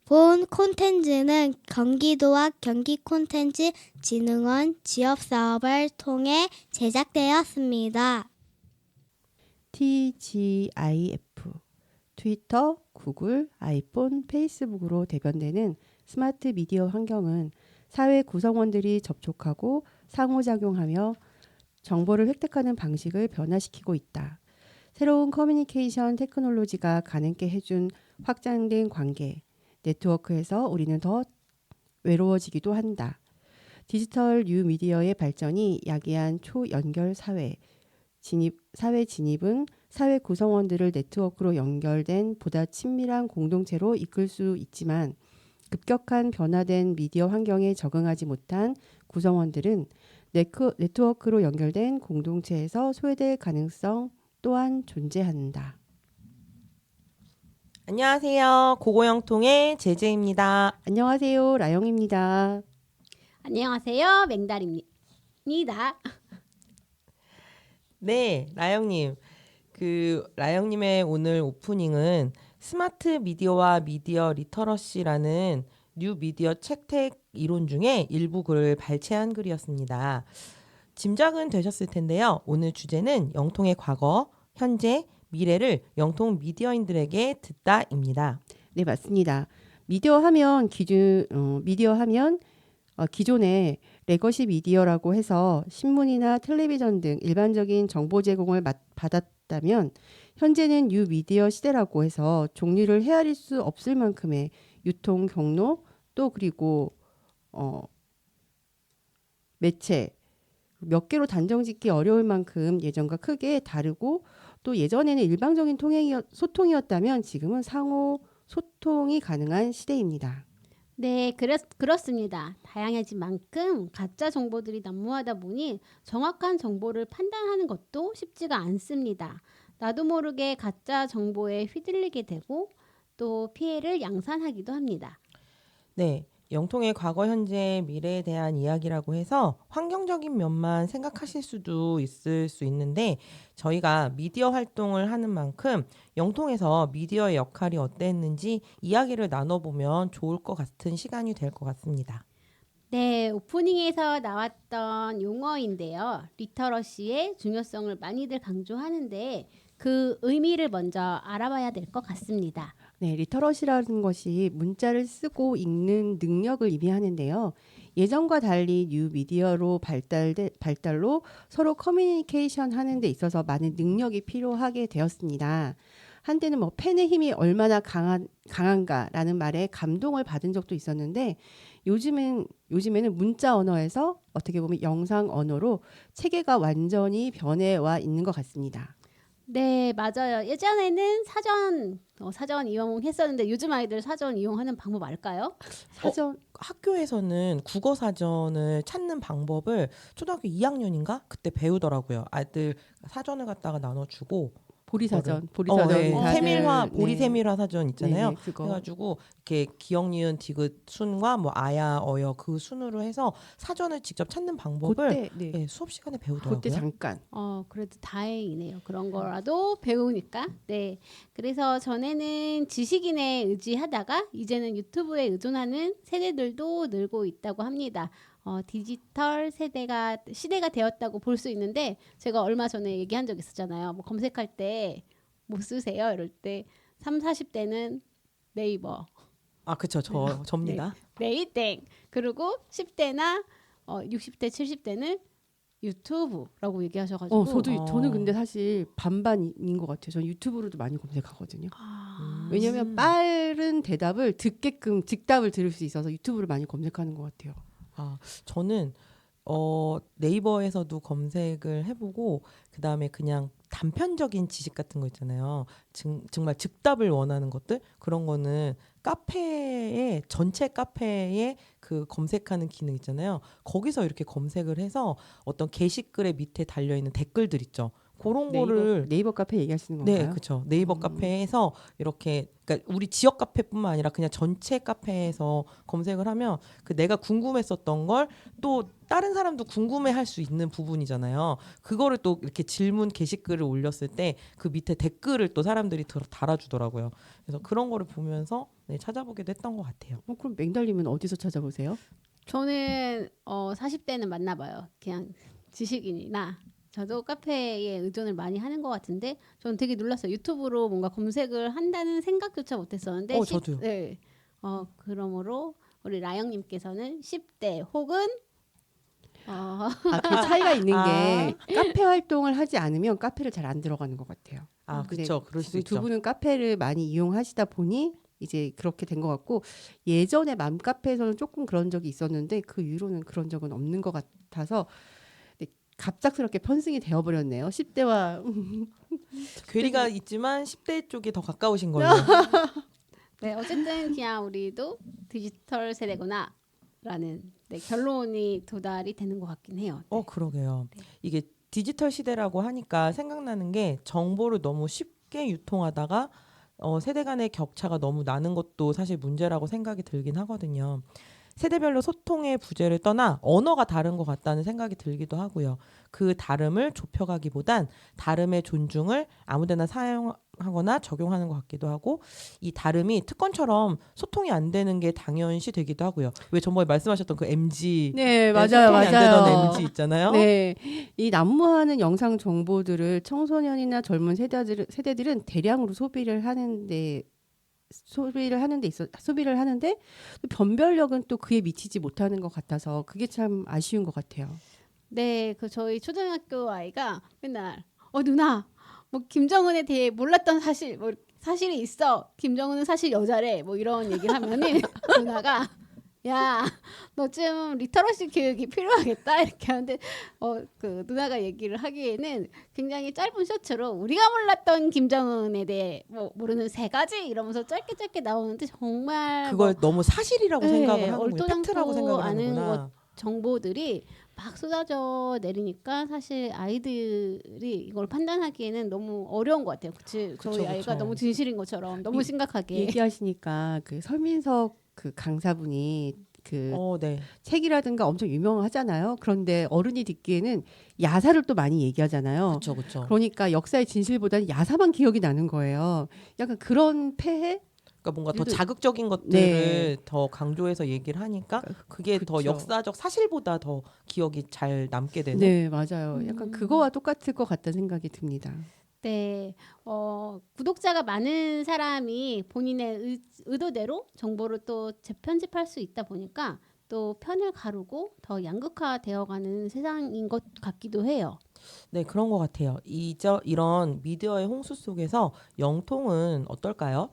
본 콘텐츠는 경기도와 경기콘텐츠진흥원 지역사업을 통해 제작되었습니다. TGIF, 트위터, 구글, 아이폰, 페이스북으로 대변되는 스마트 미디어 환경은 사회 구성원들이 접촉하고 상호작용하며 정보를 획득하는 방식을 변화시키고 있다. 새로운 커뮤니케이션 테크놀로지가 가능케 해준 확장된 관계, 네트워크에서 우리는 더 외로워지기도 한다. 디지털 뉴미디어의 발전이 야기한 초연결 사회 진입은 사회 구성원들을 네트워크로 연결된 보다 친밀한 공동체로 이끌 수 있지만 급격한 변화된 미디어 환경에 적응하지 못한 구성원들은 네트워크로 연결된 공동체에서 소외될 가능성 또한 존재한다. 안녕하세요. 고고영통의 제제입니다. 안녕하세요. 라영입니다. 안녕하세요. 맹달입니다. 네, 라영님. 라영님의 오늘 오프닝은 스마트 미디어와 미디어 리터러시라는 뉴 미디어 책택 이론 중에 일부 글을 발췌한 글이었습니다. 짐작은 되셨을 텐데요. 오늘 주제는 영통의 과거, 현재, 미래를 영통 미디어인들에게 듣다입니다. 네, 맞습니다. 미디어 하면 기존에 레거시 미디어라고 해서 신문이나 텔레비전 등 일반적인 정보 제공을 받았다면 현재는 뉴 미디어 시대라고 해서 종류를 헤아릴 수 없을 만큼의 유통 경로 또 그리고 매체 몇 개로 단정짓기 어려울 만큼 예전과 크게 다르고 또 예전에는 일방적인 소통이었다면 지금은 상호 소통이 가능한 시대입니다. 네, 그렇습니다. 다양해진 만큼 가짜 정보들이 난무하다 보니 정확한 정보를 판단하는 것도 쉽지가 않습니다. 나도 모르게 가짜 정보에 휘둘리게 되고 또 피해를 양산하기도 합니다. 네, 영통의 과거, 현재, 미래에 대한 이야기라고 해서 환경적인 면만 생각하실 수도 있을 수 있는데 저희가 미디어 활동을 하는 만큼 영통에서 미디어의 역할이 어땠는지 이야기를 나눠보면 좋을 것 같은 시간이 될 것 같습니다. 네, 오프닝에서 나왔던 용어인데요. 리터러시의 중요성을 많이들 강조하는데 그 의미를 먼저 알아봐야 될 것 같습니다. 네, 리터러시라는 것이 문자를 쓰고 읽는 능력을 의미하는데요. 예전과 달리 뉴 미디어로 발달로 서로 커뮤니케이션 하는 데 있어서 많은 능력이 필요하게 되었습니다. 한때는 펜의 힘이 얼마나 강한가라는 말에 감동을 받은 적도 있었는데 요즘에는 문자 언어에서 어떻게 보면 영상 언어로 체계가 완전히 변해와 있는 것 같습니다. 네, 맞아요. 예전에는 사전 이용했었는데 요즘 아이들 사전 이용하는 방법 알까요? 학교에서는 국어 사전을 찾는 방법을 초등학교 2학년인가 그때 배우더라고요. 아이들 사전을 갖다가 나눠주고 보리사전 네. 세밀화 네. 보리세밀화 사전 있잖아요. 네, 그거. 해가지고 이렇게 기역 니은 디귿 순과 뭐 아야 어여 그 순으로 해서 사전을 직접 찾는 방법을 그때, 네, 수업 시간에 배우더라고요. 그때 잠깐. 그래도 다행이네요. 그런 거라도 배우니까. 네. 그래서 전에는 지식인에 의지하다가 이제는 유튜브에 의존하는 세대들도 늘고 있다고 합니다. 디지털 시대가 되었다고 볼 수 있는데 제가 얼마 전에 얘기한 적 있었잖아요. 뭐 검색할 때 뭐 쓰세요? 이럴 때 3, 40대는 네이버. 아, 그쵸. 접니다. 네이땡. 그리고 10대나 60대, 70대는 유튜브라고 얘기하셔가지고 저는 근데 사실 반반인 것 같아요. 저는 유튜브로도 많이 검색하거든요. 아, 왜냐하면 빠른 대답을 듣게끔 즉답을 들을 수 있어서 유튜브를 많이 검색하는 것 같아요. 저는 네이버에서도 검색을 해보고 그 다음에 그냥 단편적인 지식 같은 거 있잖아요. 정말 즉답을 원하는 것들 그런 거는 전체 카페에 그 검색하는 기능 있잖아요. 거기서 이렇게 검색을 해서 어떤 게시글의 밑에 달려있는 댓글들 있죠. 그런 거를 네이버 카페 얘기하시는 네, 건가요? 그렇죠. 네이버 카페에서 이렇게 그러니까 우리 지역 카페뿐만 아니라 그냥 전체 카페에서 검색을 하면 그 내가 궁금했었던 걸 또 다른 사람도 궁금해할 수 있는 부분이잖아요. 그거를 또 이렇게 질문 게시글을 올렸을 때 그 밑에 댓글을 또 사람들이 달아주더라고요. 그래서 그런 거를 보면서 네, 찾아보기도 했던 것 같아요. 그럼 맹달님은 어디서 찾아보세요? 저는 40대는 맞나 봐요. 그냥 지식인이나 저도 카페에 의존을 많이 하는 것 같은데 저는 되게 놀랐어요. 유튜브로 뭔가 검색을 한다는 생각조차 못했었는데 저도요. 네. 그러므로 우리 라영님께서는 10대 혹은 그 차이가 있는 아. 게 카페 활동을 하지 않으면 카페를 잘 안 들어가는 것 같아요. 아, 근데 그렇죠. 그럴 수 지금 두 있죠. 분은 카페를 많이 이용하시다 보니 이제 그렇게 된 것 같고 예전에 맘카페에서는 조금 그런 적이 있었는데 그 이후로는 그런 적은 없는 것 같아서 갑작스럽게 편승이 되어버렸네요. 10대와 괴리가 있지만 10대 쪽이 더 가까우신 걸로. 네, 어쨌든 그냥 우리도 디지털 세대구나라는 결론이 도달이 되는 것 같긴 해요. 네. 그러게요. 네. 이게 디지털 시대라고 하니까 생각나는 게 정보를 너무 쉽게 유통하다가 세대 간의 격차가 너무 나는 것도 사실 문제라고 생각이 들긴 하거든요. 세대별로 소통의 부재를 떠나 언어가 다른 것 같다는 생각이 들기도 하고요. 그 다름을 좁혀가기보단 다름의 존중을 아무데나 사용하거나 적용하는 것 같기도 하고 이 다름이 특권처럼 소통이 안 되는 게 당연시 되기도 하고요. 왜 저번에 말씀하셨던 그 MG 네, 소통이 맞아요, 안 되던 맞아요. MG 있잖아요. 네, 이 난무하는 영상 정보들을 청소년이나 젊은 세대들은 대량으로 소비를 하는데 또 변별력은 또 그에 미치지 못하는 것 같아서 그게 참 아쉬운 것 같아요. 네, 그 저희 초등학교 아이가 맨날 누나 뭐 김정은에 대해 몰랐던 사실 뭐 사실이 있어. 김정은은 사실 여자래. 뭐 이런 얘기를 하면은 누나가 야, 너 좀 리터러시 교육이 필요하겠다 이렇게 하는데 그 누나가 얘기를 하기에는 굉장히 짧은 쇼츠로 우리가 몰랐던 김정은에 대해 뭐 모르는 3가지 이러면서 짧게 나오는데 정말 그걸 너무 사실이라고 네, 생각을 하는군요. 얼토당토 팩트라고 생각을 아는 하는구나. 정보들이 막 쏟아져 내리니까 사실 아이들이 이걸 판단하기에는 너무 어려운 것 같아요. 저희 그쵸, 아이가 그쵸. 너무 진실인 것처럼 너무 심각하게. 얘기하시니까 그 설민석 그 강사분이 그 네. 책이라든가 엄청 유명하잖아요. 그런데 어른이 듣기에는 야사를 또 많이 얘기하잖아요. 그렇죠. 그러니까 역사의 진실보다는 야사만 기억이 나는 거예요. 약간 그런 폐해? 그러니까 뭔가 더 유도- 자극적인 것들을 네. 더 강조해서 얘기를 하니까 그게 더 그쵸. 역사적 사실보다 더 기억이 잘 남게 되는. 네, 맞아요. 약간 그거와 똑같을 것 같다는 생각이 듭니다. 네, 구독자가 많은 사람이 본인의 의도대로 정보를 또 재편집할 수 있다 보니까 또 편을 가르고 더 양극화되어가는 세상인 것 같기도 해요. 네, 그런 것 같아요. 이런 미디어의 홍수 속에서 영통은 어떨까요?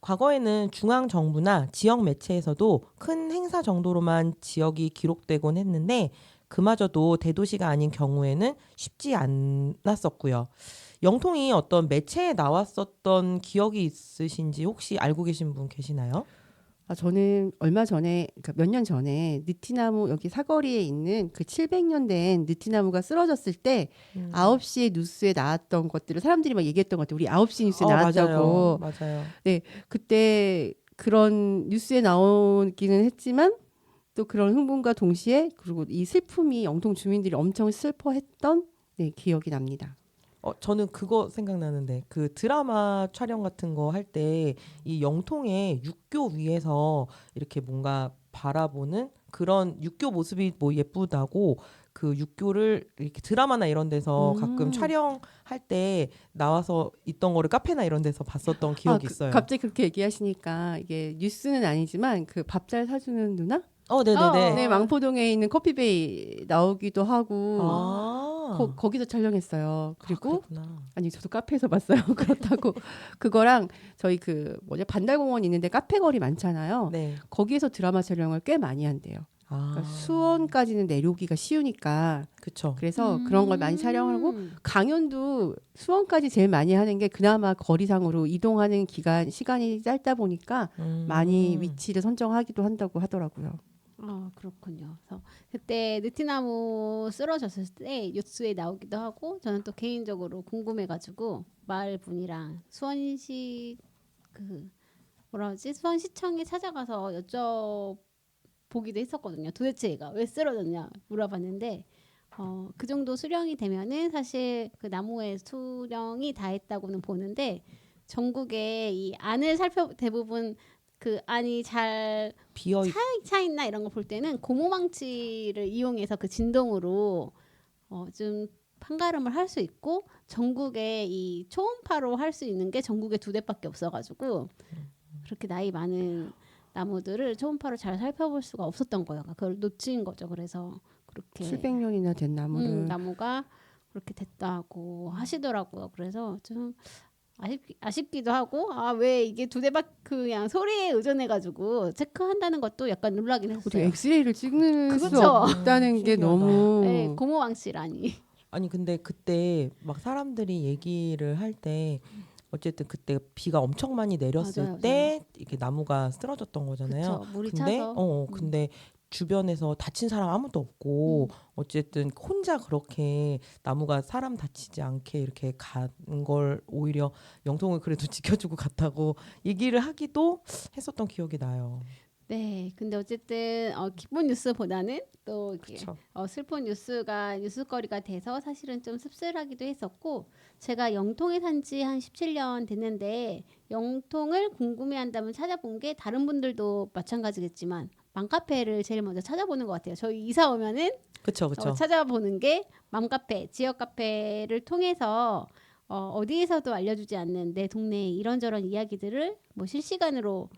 과거에는 중앙 정부나 지역 매체에서도 큰 행사 정도로만 지역이 기록되곤 했는데 그마저도 대도시가 아닌 경우에는 쉽지 않았었고요. 영통이 어떤 매체에 나왔었던 기억이 있으신지 혹시 알고 계신 분 계시나요? 저는 얼마 전에, 그러니까 몇 년 전에 느티나무 여기 사거리에 있는 그 700년 된 느티나무가 쓰러졌을 때 9시에 뉴스에 나왔던 것들을 사람들이 막 얘기했던 것 같아요. 우리 9시 뉴스에 나왔다고. 맞아요. 네, 그때 그런 뉴스에 나오기는 했지만 또 그런 흥분과 동시에 그리고 이 슬픔이 영통 주민들이 엄청 슬퍼했던 기억이 납니다. 저는 그거 생각나는데 그 드라마 촬영 같은 거 할 때 이 영통의 육교 위에서 이렇게 뭔가 바라보는 그런 육교 모습이 뭐 예쁘다고 그 육교를 이렇게 드라마나 이런 데서 가끔 촬영할 때 나와서 있던 거를 카페나 이런 데서 봤었던 기억이 있어요. 갑자기 그렇게 얘기하시니까 이게 뉴스는 아니지만 그 밥 잘 사주는 누나? 네네네. 네, 망포동에 있는 커피베이 나오기도 하고 거기서 촬영했어요. 그리고 아니 저도 카페에서 봤어요. 그렇다고 그거랑 저희 반달공원 있는데 카페 거리 많잖아요. 네. 거기에서 드라마 촬영을 꽤 많이 한대요. 그러니까 수원까지는 내려오기가 쉬우니까. 그렇죠. 그래서 그런 걸 많이 촬영하고 강연도 수원까지 제일 많이 하는 게 그나마 거리상으로 이동하는 시간이 짧다 보니까 많이 위치를 선정하기도 한다고 하더라고요. 그렇군요. 그래서 그때 느티나무 쓰러졌을 때 뉴스에 나오기도 하고 저는 또 개인적으로 궁금해가지고 마을 분이랑 수원시 그 뭐라 하지 수원시청에 찾아가서 여쭤보기도 했었거든요. 도대체 얘가 왜 쓰러졌냐 물어봤는데 그 정도 수령이 되면은 사실 그 나무의 수령이 다 했다고는 보는데 전국에 이 안을 대부분 그 안이 잘 비어 있 차 있나 이런 거 볼 때는 고무망치를 이용해서 그 진동으로 좀 판가름을 할 수 있고 전국에 이 초음파로 할 수 있는 게 전국에 2대밖에 없어가지고 그렇게 나이 많은 나무들을 초음파로 잘 살펴볼 수가 없었던 거예요. 그걸 놓친 거죠. 그래서 그렇게 700년이나 된 나무를 나무가 그렇게 됐다고 하시더라고요. 그래서 좀 아쉽기도 하고 왜 이게 2대밖 그냥 소리에 의존해가지고 체크한다는 것도 약간 놀라긴 어떻게 했어요. 엑스레이를 찍는 수 그렇죠. 없다는 게 신기하다. 너무 네, 고무왕씨라니. 아니 근데 그때 막 사람들이 얘기를 할 때 어쨌든 그때 비가 엄청 많이 내렸을 맞아요, 때 이렇게 나무가 쓰러졌던 거잖아요. 그쵸, 물이 근데 차서. 근데 주변에서 다친 사람 아무도 없고 어쨌든 혼자 그렇게 나무가 사람 다치지 않게 이렇게 간 걸 오히려 영통을 그래도 지켜주고 갔다고 얘기를 하기도 했었던 기억이 나요. 네, 근데 어쨌든 기쁜 뉴스보다는 또 이렇게 그렇죠. 슬픈 뉴스가 뉴스거리가 돼서 사실은 좀 씁쓸하기도 했었고 제가 영통에 산지 한 17년 됐는데 영통을 궁금해한다면 찾아본 게 다른 분들도 마찬가지겠지만 맘카페를 제일 먼저 찾아보는 것 같아요. 저희 이사 오면은 그렇죠. 찾아보는 게 맘카페, 지역 카페를 통해서 어디에서도 알려주지 않는 내 동네의 이런저런 이야기들을 뭐 실시간으로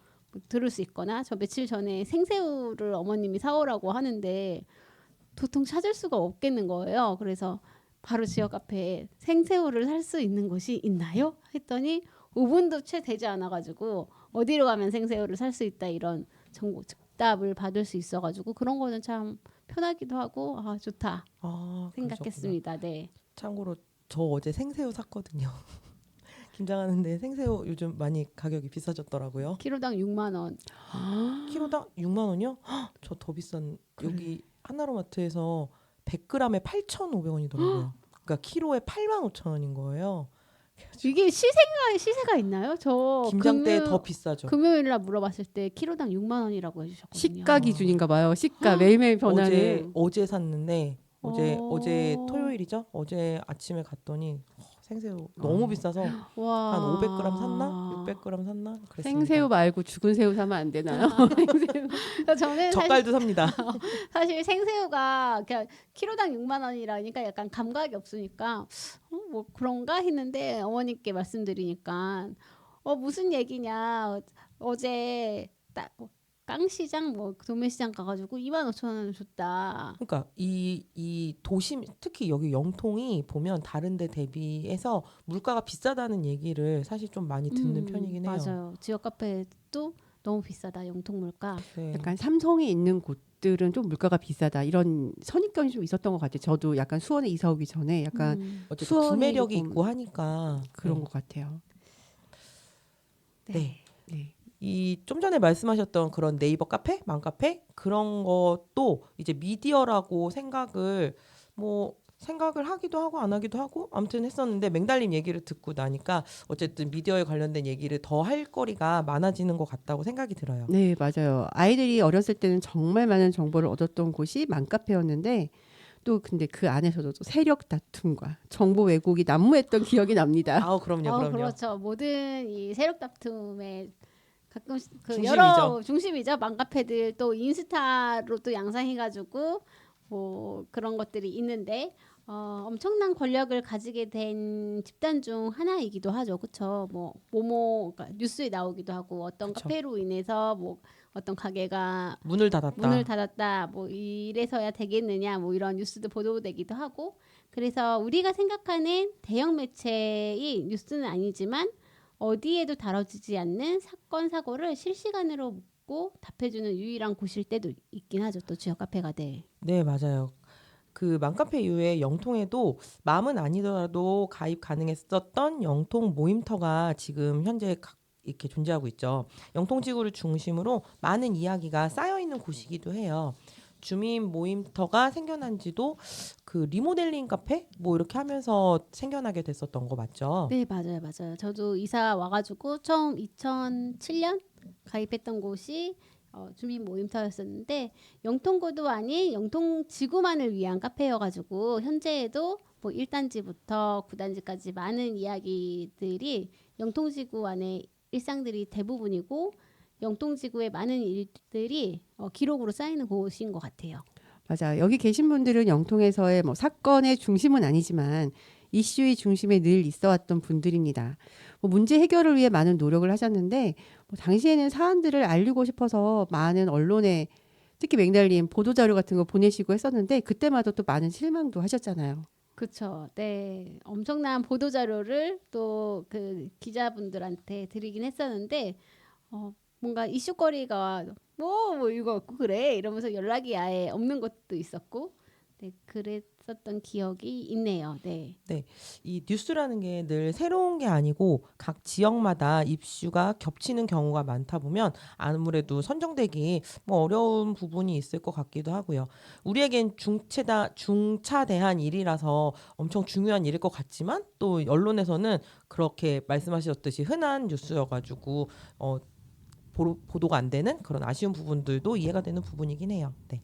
들을 수 있거나 저 며칠 전에 생새우를 어머님이 사오라고 하는데 도통 찾을 수가 없겠는 거예요. 그래서 바로 지역 카페에 생새우를 살 수 있는 곳이 있나요? 했더니 5분도 채 되지 않아가지고 어디로 가면 생새우를 살 수 있다 이런 정보 즉답을 받을 수 있어가지고 그런 거는 참 편하기도 하고 좋다 그러셨구나. 생각했습니다. 네. 참고로 저 어제 생새우 샀거든요. 김장하는데 생새우 요즘 많이 가격이 비싸졌더라고요. 키로당 6만 원. 키로당 6만 원이요? 저 더 비싼 여기 하나로마트에서 100g에 8,500원이더라고요. 그러니까 키로에 85,000원인 거예요. 이게 시세가 있나요? 저 김장 때 더 비싸죠. 금요일 날 물어봤을 때 키로당 6만 원이라고 해주셨거든요. 시가 기준인가 봐요. 시가 매일매일 변하는. 어제 샀는데 어제 어. 토요일이죠? 어제 아침에 갔더니 생새우 너무 비싸서 와. 한 500g 샀나? 600g 샀나? 그랬습니다. 생새우 말고 죽은 새우 사면 안 되나요? 그러니까 저는 젓갈도 삽니다. 사실 생새우가 그냥 키로당 6만 원이라니까 약간 감각이 없으니까 뭐 그런가 했는데 어머니께 말씀드리니까 무슨 얘기냐 어제 딱 깡시장 뭐 도매시장 가가지고 25,000원을 줬다. 그러니까 이 도심 특히 여기 영통이 보면 다른 데 대비해서 물가가 비싸다는 얘기를 사실 좀 많이 듣는 편이긴 해요. 맞아요. 지역 카페도 너무 비싸다 영통 물가. 네. 약간 삼성이 있는 곳들은 좀 물가가 비싸다 이런 선입견이 좀 있었던 것 같아요. 저도 약간 수원에 이사 오기 전에 약간 어쨌든 수원이 구매력이 조금 있고 하니까 그런 것 같아요. 네. 네. 이 좀 전에 말씀하셨던 그런 네이버 카페, 맘카페 그런 것도 이제 미디어라고 생각을 하기도 하고 안 하기도 하고 아무튼 했었는데 맹달님 얘기를 듣고 나니까 어쨌든 미디어에 관련된 얘기를 더 할 거리가 많아지는 것 같다고 생각이 들어요. 네, 맞아요. 아이들이 어렸을 때는 정말 많은 정보를 얻었던 곳이 맘카페였는데 또 근데 그 안에서도 또 세력 다툼과 정보 왜곡이 난무했던 기억이 납니다. 아우 그럼요. 그렇죠. 모든 이 세력 다툼의 가끔 그 중심이죠. 여러 중심이죠. 맘카페들 또 인스타로 또 양상해가지고 뭐 그런 것들이 있는데 엄청난 권력을 가지게 된 집단 중 하나이기도 하죠. 그렇죠. 뭐 그러니까 뉴스에 나오기도 하고 어떤 그쵸. 카페로 인해서 뭐 어떤 가게가 문을 닫았다. 뭐 이래서야 되겠느냐 뭐 이런 뉴스도 보도되기도 하고 그래서 우리가 생각하는 대형 매체의 뉴스는 아니지만 어디에도 다뤄지지 않는 사건 사고를 실시간으로 묻고 답해주는 유일한 곳일 때도 있긴 하죠. 또 지역 카페가 돼. 네 맞아요. 그 맘카페 이후에 영통에도 맘은 아니더라도 가입 가능했었던 영통 모임터가 지금 현재 이렇게 존재하고 있죠. 영통지구를 중심으로 많은 이야기가 쌓여 있는 곳이기도 해요. 주민 모임터가 생겨난 지도 그 리모델링 카페 뭐 이렇게 하면서 생겨나게 됐었던 거 맞죠? 네, 맞아요, 맞아요. 저도 이사 와가지고 처음 2007년 가입했던 곳이 주민 모임터였었는데 영통구도 아닌 영통지구만을 위한 카페여가지고 현재에도 뭐 1단지부터 9단지까지 많은 이야기들이 영통지구 안에 일상들이 대부분이고 영통지구의 많은 일들이 기록으로 쌓이는 곳인 것 같아요. 맞아요. 여기 계신 분들은 영통에서의 뭐 사건의 중심은 아니지만 이슈의 중심에 늘 있어왔던 분들입니다. 뭐 문제 해결을 위해 많은 노력을 하셨는데 뭐 당시에는 사안들을 알리고 싶어서 많은 언론에 특히 맥날림 보도자료 같은 거 보내시고 했었는데 그때마다 또 많은 실망도 하셨잖아요. 그렇죠. 네, 엄청난 보도 자료를 또 그 기자분들한테 드리긴 했었는데 뭔가 이슈거리가 뭐 이거 없고 그래 이러면서 연락이 아예 없는 것도 있었고, 네, 그랬었던 기억이 있네요. 네. 이 뉴스라는 게 늘 새로운 게 아니고 각 지역마다 이슈가 겹치는 경우가 많다 보면 아무래도 선정되기 뭐 어려운 부분이 있을 것 같기도 하고요. 우리에겐 중차대한 일이라서 엄청 중요한 일일 것 같지만 또 언론에서는 그렇게 말씀하셨듯이 흔한 뉴스여가지고 보도가 안 되는 그런 아쉬운 부분들도 이해가 되는 부분이긴 해요. 네.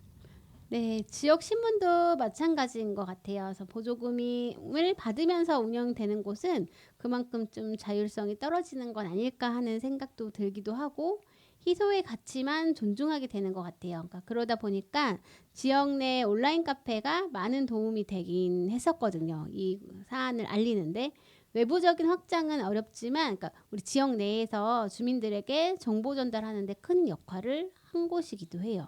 네, 지역 신문도 마찬가지인 것 같아요. 그래서 보조금을 받으면서 운영되는 곳은 그만큼 좀 자율성이 떨어지는 건 아닐까 하는 생각도 들기도 하고, 희소의 가치만 존중하게 되는 것 같아요. 그러니까 그러다 보니까 지역 내 온라인 카페가 많은 도움이 되긴 했었거든요. 이 사안을 알리는데 외부적인 확장은 어렵지만, 그러니까 우리 지역 내에서 주민들에게 정보 전달하는데 큰 역할을 한 곳이기도 해요.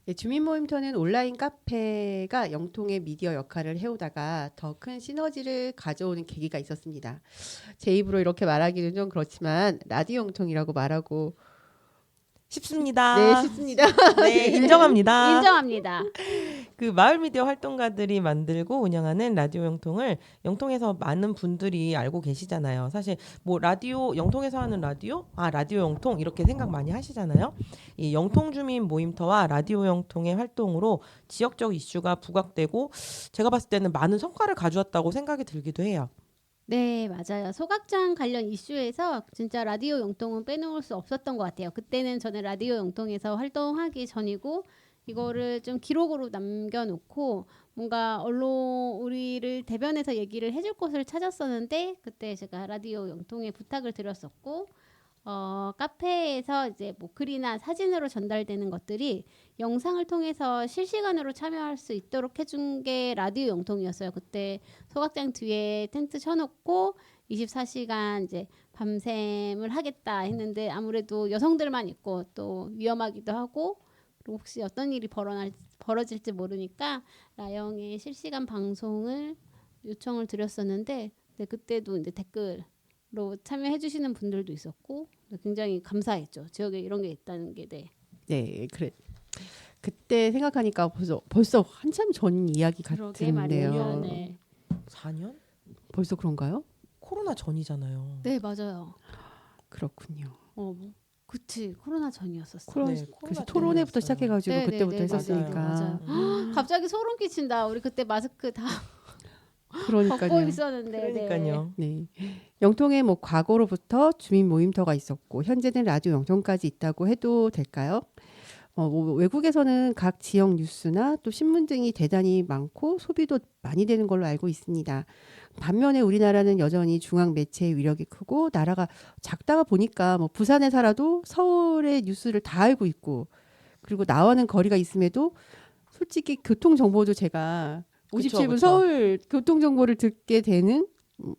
네, 주민모임터는 온라인 카페가 영통의 미디어 역할을 해오다가 더 큰 시너지를 가져오는 계기가 있었습니다. 제 입으로 이렇게 말하기는 좀 그렇지만 라디오 영통이라고 말하고 쉽습니다. 싶습니다. 네, 인정합니다. 인정합니다. 그 마을 미디어 활동가들이 만들고 운영하는 라디오 영통을 영통에서 많은 분들이 알고 계시잖아요. 사실 뭐 라디오 영통에서 하는 라디오, 라디오 영통 이렇게 생각 많이 하시잖아요. 이 영통 주민 모임터와 라디오 영통의 활동으로 지역적 이슈가 부각되고 제가 봤을 때는 많은 성과를 가져왔다고 생각이 들기도 해요. 네, 맞아요. 소각장 관련 이슈에서 진짜 라디오 영통은 빼놓을 수 없었던 것 같아요. 그때는 저는 라디오 영통에서 활동하기 전이고 이거를 좀 기록으로 남겨놓고 뭔가 언론 우리를 대변해서 얘기를 해줄 곳을 찾았었는데, 그때 제가 라디오 영통에 부탁을 드렸었고 카페에서 이제 뭐 글이나 사진으로 전달되는 것들이 영상을 통해서 실시간으로 참여할 수 있도록 해준 게 라디오 영통이었어요. 그때 소각장 뒤에 텐트 쳐놓고 24시간 이제 밤샘을 하겠다 했는데 아무래도 여성들만 있고 또 위험하기도 하고 그리고 혹시 어떤 일이 벌어질지 모르니까 라영의 실시간 방송을 요청을 드렸었는데, 네, 그때도 이제 댓글로 참여해주시는 분들도 있었고 굉장히 감사했죠. 지역에 이런 게 있다는 게. 네. 네, 그래. 그때 생각하니까 벌써 한참 전 이야기 그러게 말이에요. 같은데요. 네. 4년? 벌써 그런가요? 코로나 전이잖아요. 네, 맞아요. 그렇군요. 그치, 코로나 전이었었어. 네, 그래서 코로나 토론회부터 때문이었어요. 시작해가지고 네, 그때부터 네, 네, 했었으니까. 맞아요. 갑자기 소름 끼친다. 우리 그때 마스크 다 벗고 그러니까요. 있었는데. 그러니까요. 네. 영통에 뭐 과거로부터 주민 모임터가 있었고 현재는 라디오 영통까지 있다고 해도 될까요? 뭐 외국에서는 각 지역 뉴스나 또 신문 등이 대단히 많고 소비도 많이 되는 걸로 알고 있습니다. 반면에 우리나라는 여전히 중앙 매체의 위력이 크고 나라가 작다가 보니까 뭐 부산에 살아도 서울의 뉴스를 다 알고 있고 그리고 나와는 거리가 있음에도 솔직히 교통 정보도 제가 그쵸, 57분 그쵸. 서울 교통 정보를 듣게 되는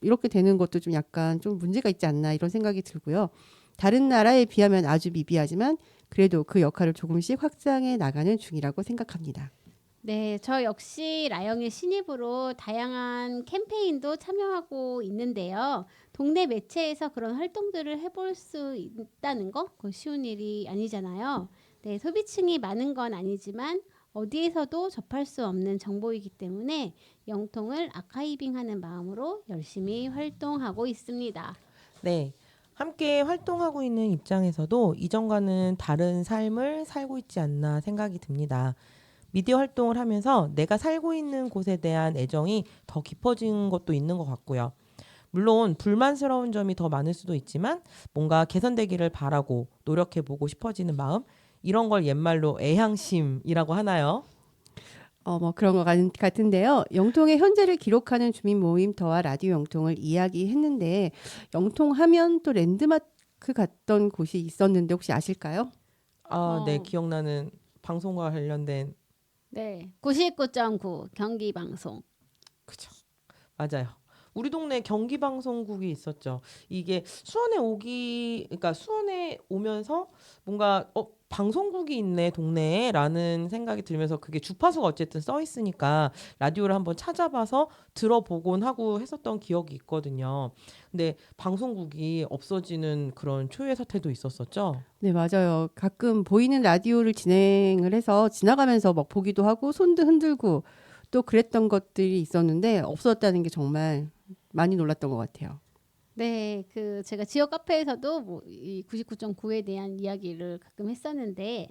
이렇게 되는 것도 좀 약간 좀 문제가 있지 않나 이런 생각이 들고요. 다른 나라에 비하면 아주 미비하지만 그래도 그 역할을 조금씩 확장해 나가는 중이라고 생각합니다. 네, 저 역시 라영의 신입으로 다양한 캠페인도 참여하고 있는데요. 동네 매체에서 그런 활동들을 해볼 수 있다는 거, 그건 쉬운 일이 아니잖아요. 네, 소비층이 많은 건 아니지만 어디에서도 접할 수 없는 정보이기 때문에 영통을 아카이빙하는 마음으로 열심히 활동하고 있습니다. 네. 함께 활동하고 있는 입장에서도 이전과는 다른 삶을 살고 있지 않나 생각이 듭니다. 미디어 활동을 하면서 내가 살고 있는 곳에 대한 애정이 더 깊어진 것도 있는 것 같고요. 물론 불만스러운 점이 더 많을 수도 있지만 뭔가 개선되기를 바라고 노력해보고 싶어지는 마음, 이런 걸 옛말로 애향심이라고 하나요? 뭐 그런 것 같은데요. 영통의 현재를 기록하는 주민 모임터와 라디오 영통을 이야기했는데 영통하면 또 랜드마크 갔던 곳이 있었는데 혹시 아실까요? 네, 어, 기억나는 방송과 관련된. 네, 99.9 경기 방송. 그죠. 맞아요. 우리 동네 경기방송국이 있었죠. 이게 그러니까 수원에 오면서 뭔가 방송국이 있네 동네에라는 생각이 들면서 그게 주파수가 어쨌든 써 있으니까 라디오를 한번 찾아봐서 들어보곤 하고 했었던 기억이 있거든요. 근데 방송국이 없어지는 그런 초유의 사태도 있었었죠. 네, 맞아요. 가끔 보이는 라디오를 진행을 해서 지나가면서 막 보기도 하고 손도 흔들고 또 그랬던 것들이 있었는데 없어졌다는 게 정말 많이 놀랐던 것 같아요. 네, 그 제가 지역 카페에서도 뭐이 99.9에 대한 이야기를 가끔 했었는데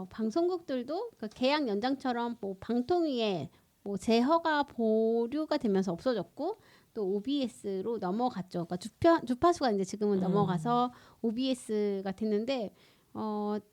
방송국들도 그 계약 연장처럼 뭐 방통위에 뭐 재허가 보류가 되면서 없어졌고 또 OBS로 넘어갔죠. 그러니까 주파수가 이제 지금은 넘어가서 OBS가 됐는데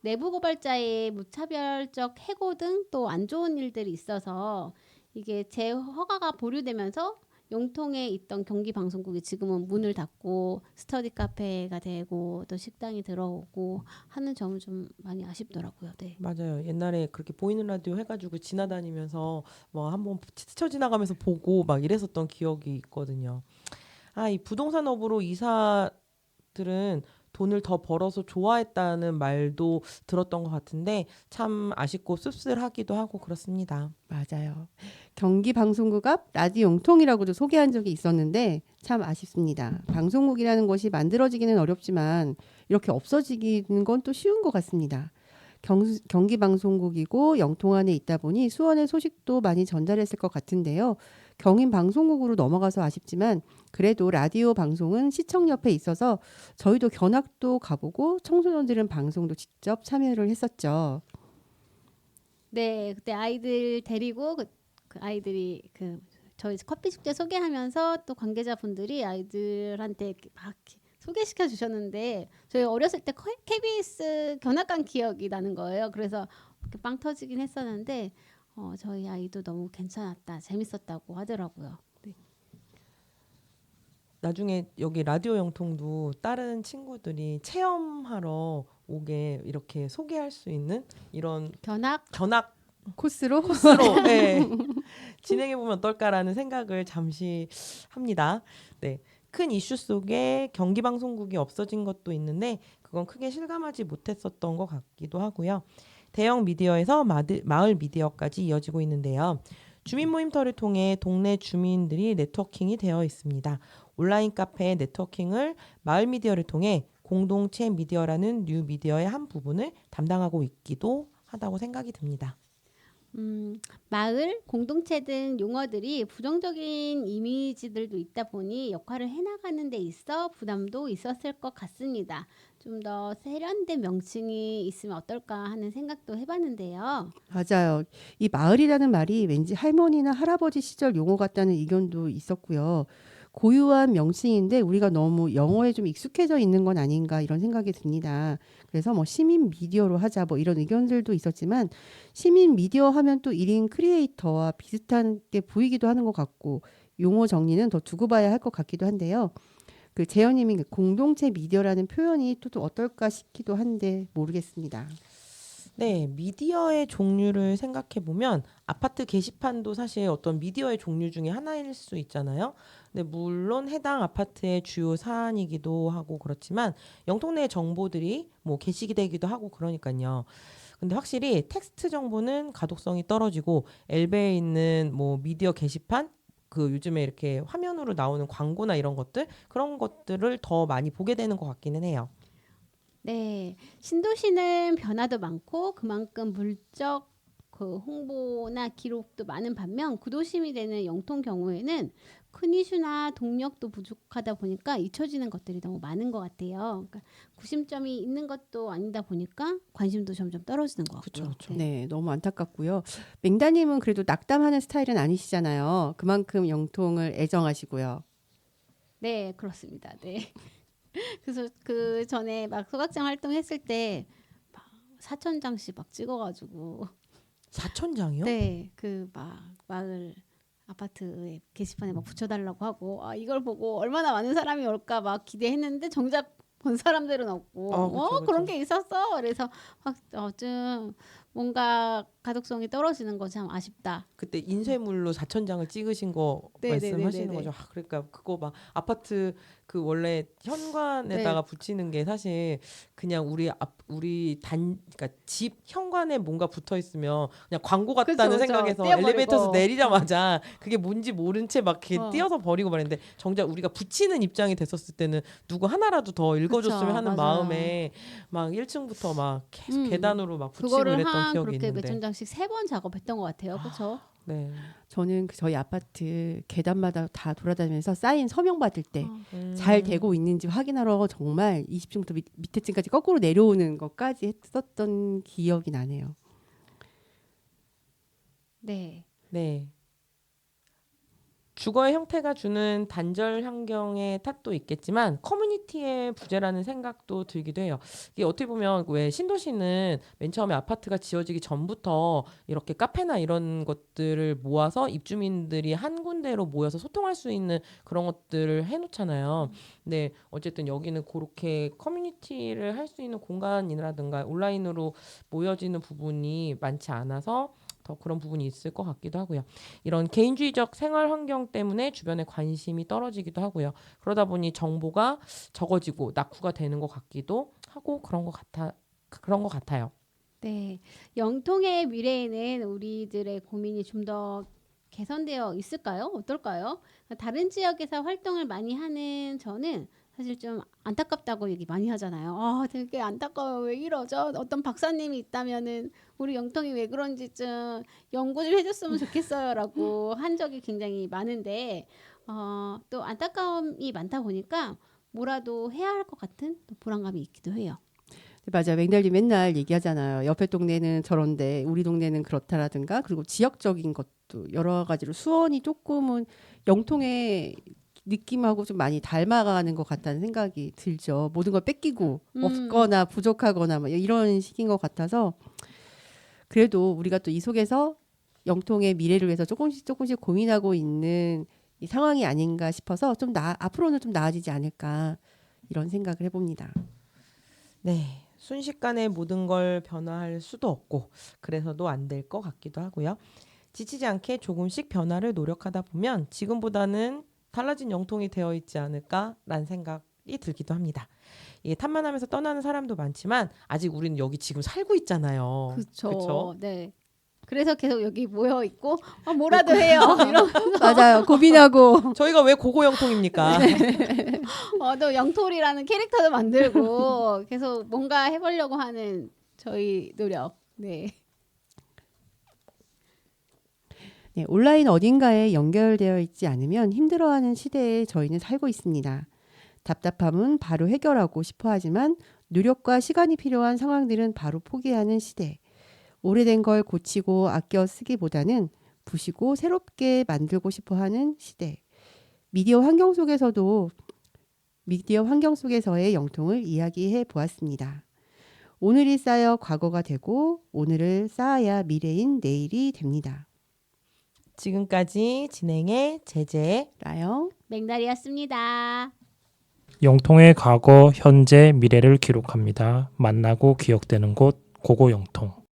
내부 고발자의 무차별적 해고 등 또 안 좋은 일들이 있어서 이게 재허가가 보류되면서 용통에 있던 경기 방송국이 지금은 문을 닫고 스터디 카페가 되고 또 식당이 들어오고 하는 점은 좀 많이 아쉽더라고요. 네. 맞아요. 옛날에 그렇게 보이는 라디오 해가지고 지나다니면서 뭐 한번 스쳐 지나가면서 보고 막 이랬었던 기억이 있거든요. 이 부동산 업으로 이사들은 돈을 더 벌어서 좋아했다는 말도 들었던 것 같은데 참 아쉽고 씁쓸하기도 하고 그렇습니다. 맞아요. 경기 방송국 앞 라디오 영통이라고도 소개한 적이 있었는데 참 아쉽습니다. 방송국이라는 것이 만들어지기는 어렵지만 이렇게 없어지기는 건 또 쉬운 것 같습니다. 경기 방송국이고 영통 안에 있다 보니 수원의 소식도 많이 전달했을 것 같은데요. 경인 방송국으로 넘어가서 아쉽지만 그래도 라디오 방송은 시청 옆에 있어서 저희도 견학도 가보고 청소년들은 방송도 직접 참여를 했었죠. 네, 그때 아이들 데리고 그 아이들이 그 저희 커피 축제 소개하면서 또 관계자분들이 아이들한테 이렇게 막 이렇게 소개시켜 주셨는데 저희 어렸을 때 KBS 견학 간 기억이 나는 거예요. 그래서 이렇게 빵 터지긴 했었는데 저희 아이도 너무 괜찮았다, 재밌었다고 하더라고요. 네. 나중에 여기 라디오 영통도 다른 친구들이 체험하러 오게 이렇게 소개할 수 있는 이런 견학 견학 코스로 코스로 진행해 보면 어떨까라는 생각을 잠시 합니다. 네. 큰 이슈 속에 경기 방송국이 없어진 것도 있는데 그건 크게 실감하지 못했었던 것 같기도 하고요. 대형 미디어에서 마을 미디어까지 이어지고 있는데요. 주민 모임터를 통해 동네 주민들이 네트워킹이 되어 있습니다. 온라인 카페 네트워킹을 마을 미디어를 통해 공동체 미디어라는 뉴 미디어의 한 부분을 담당하고 있기도 하다고 생각이 듭니다. 마을, 공동체 등 용어들이 부정적인 이미지들도 있다 보니 역할을 해나가는 데 있어 부담도 있었을 것 같습니다. 좀 더 세련된 명칭이 있으면 어떨까 하는 생각도 해봤는데요. 맞아요. 이 마을이라는 말이 왠지 할머니나 할아버지 시절 용어 같다는 의견도 있었고요. 고유한 명칭인데 우리가 너무 영어에 좀 익숙해져 있는 건 아닌가 이런 생각이 듭니다. 그래서 뭐 시민 미디어로 하자 뭐 이런 의견들도 있었지만 시민 미디어 하면 또 1인 크리에이터와 비슷한 게 보이기도 하는 것 같고 용어 정리는 더 두고 봐야 할 것 같기도 한데요. 그 재현님이 공동체 미디어라는 표현이 또 어떨까 싶기도 한데 모르겠습니다. 네, 미디어의 종류를 생각해 보면 아파트 게시판도 사실 어떤 미디어의 종류 중에 하나일 수 있잖아요. 근데 물론 해당 아파트의 주요 사안이기도 하고 그렇지만 영통 내 정보들이 뭐 게시기 되기도 하고 그러니까요. 근데 확실히 텍스트 정보는 가독성이 떨어지고 엘베에 있는 뭐 미디어 게시판 그 요즘에 이렇게 화면으로 나오는 광고나 이런 것들 그런 것들을 더 많이 보게 되는 것 같기는 해요. 네, 신도시는 변화도 많고 그만큼 물적 그 홍보나 기록도 많은 반면 구도심이 되는 영통 경우에는 큰 이슈나 동력도 부족하다 보니까 잊혀지는 것들이 너무 많은 것 같아요. 그러니까 구심점이 있는 것도 아니다 보니까 관심도 점점 떨어지는 것 같고요. 그쵸. 네, 너무 안타깝고요. 맹다님은 그래도 낙담하는 스타일은 아니시잖아요. 그만큼 영통을 애정하시고요. 네, 그렇습니다. 네. 그래서 그 전에 막 소각장 활동했을 때 막 4,000장씩 막 찍어가지고 4,000장이요? 네, 그 막 마을 아파트 게시판에 막 붙여달라고 하고 이걸 보고 얼마나 많은 사람이 올까 막 기대했는데 정작 본 사람들은 없고 그쵸. 그런 게 있었어. 그래서 좀 뭔가 가독성이 떨어지는 거 참 아쉽다. 그때 인쇄물로 4,000장을 찍으신 거 말씀하시는 네네네네네. 거죠. 그러니까 그거 막 아파트 그 원래 현관에다가 붙이는 게 사실 그냥 그러니까 집 현관에 뭔가 붙어 있으면 그냥 광고 같다는 그쵸. 생각에서 떼어버리고. 엘리베이터에서 내리자마자 그게 뭔지 모른 채 막 이렇게 어. 띄어서 버리고 말했는데 정작 우리가 붙이는 입장이 됐었을 때는 누구 하나라도 더 읽어줬으면 그쵸, 하는 맞아요. 마음에 막 1층부터 막 계속 음. 계단으로 막 붙이고 그거를 그랬던 기억이 그렇게 있는데. 몇천 장씩 3번 작업했던 것 같아요. 그렇죠? 네. 저는 저희 아파트 계단마다 다 돌아다니면서 사인 서명 받을 때 음. 잘 되고 있는지 확인하러 정말 20층부터 밑에 층까지 거꾸로 내려오는 것까지 했었던 기억이 나네요. 네. 네. 주거의 형태가 주는 단절 환경의 탓도 있겠지만 커뮤니티의 부재라는 생각도 들기도 해요. 이게 어떻게 보면 왜 신도시는 맨 처음에 아파트가 지어지기 전부터 이렇게 카페나 이런 것들을 모아서 입주민들이 한 군데로 모여서 소통할 수 있는 그런 것들을 해놓잖아요. 근데 어쨌든 여기는 그렇게 커뮤니티를 할 수 있는 공간이라든가 온라인으로 모여지는 부분이 많지 않아서 더 그런 부분이 있을 것 같기도 하고요. 이런 개인주의적 생활 환경 때문에 주변에 관심이 떨어지기도 하고요. 그러다 보니 정보가 적어지고 낙후가 되는 것 같기도 하고 그런 것 같아요. 네. 영통의 미래에는 우리들의 고민이 좀 더 개선되어 있을까요? 어떨까요? 다른 지역에서 활동을 많이 하는 저는 사실 좀 안타깝다고 얘기 많이 하잖아요. 되게 안타까워요. 왜 이러죠? 어떤 박사님이 있다면은 우리 영통이 왜 그런지 좀 연구 좀 해줬으면 좋겠어요라고 한 적이 굉장히 많은데 또 안타까움이 많다 보니까 뭐라도 해야 할 것 같은 또 불안감이 있기도 해요. 맞아요. 맹달리 맨날 얘기하잖아요. 옆에 동네는 저런데 우리 동네는 그렇다라든가 그리고 지역적인 것도 여러 가지로 수원이 조금은 영통의 느낌하고 좀 많이 닮아가는 것 같다는 생각이 들죠. 모든 걸 뺏기고 없거나 부족하거나 뭐 이런 식인 것 같아서 그래도 우리가 또 이 속에서 영통의 미래를 위해서 조금씩 고민하고 있는 이 상황이 아닌가 싶어서 좀 앞으로는 좀 나아지지 않을까 이런 생각을 해봅니다. 네. 순식간에 모든 걸 변화할 수도 없고 그래서도 안 될 것 같기도 하고요. 지치지 않게 조금씩 변화를 노력하다 보면 지금보다는 달라진 영통이 되어 있지 않을까라는 생각이 들기도 합니다. 이게 탐만하면서 떠나는 사람도 많지만 아직 우리는 여기 지금 살고 있잖아요. 그렇죠. 그쵸? 네. 그래서 계속 여기 모여 있고 뭐라도 해요. 이런 맞아요. 고민하고 저희가 왜 고고 영통입니까? 또 영토리라는 캐릭터도 만들고 계속 뭔가 해보려고 하는 저희 노력. 네. 네, 온라인 어딘가에 연결되어 있지 않으면 힘들어하는 시대에 저희는 살고 있습니다. 답답함은 바로 해결하고 싶어 하지만 노력과 시간이 필요한 상황들은 바로 포기하는 시대. 오래된 걸 고치고 아껴 쓰기보다는 부시고 새롭게 만들고 싶어 하는 시대. 미디어 환경 속에서의 영통을 이야기해 보았습니다. 오늘이 쌓여 과거가 되고 오늘을 쌓아야 미래인 내일이 됩니다. 지금까지 진행의 제제 라영 맥날이었습니다. 영통의 과거, 현재, 미래를 기록합니다. 만나고 기억되는 곳 고고영통.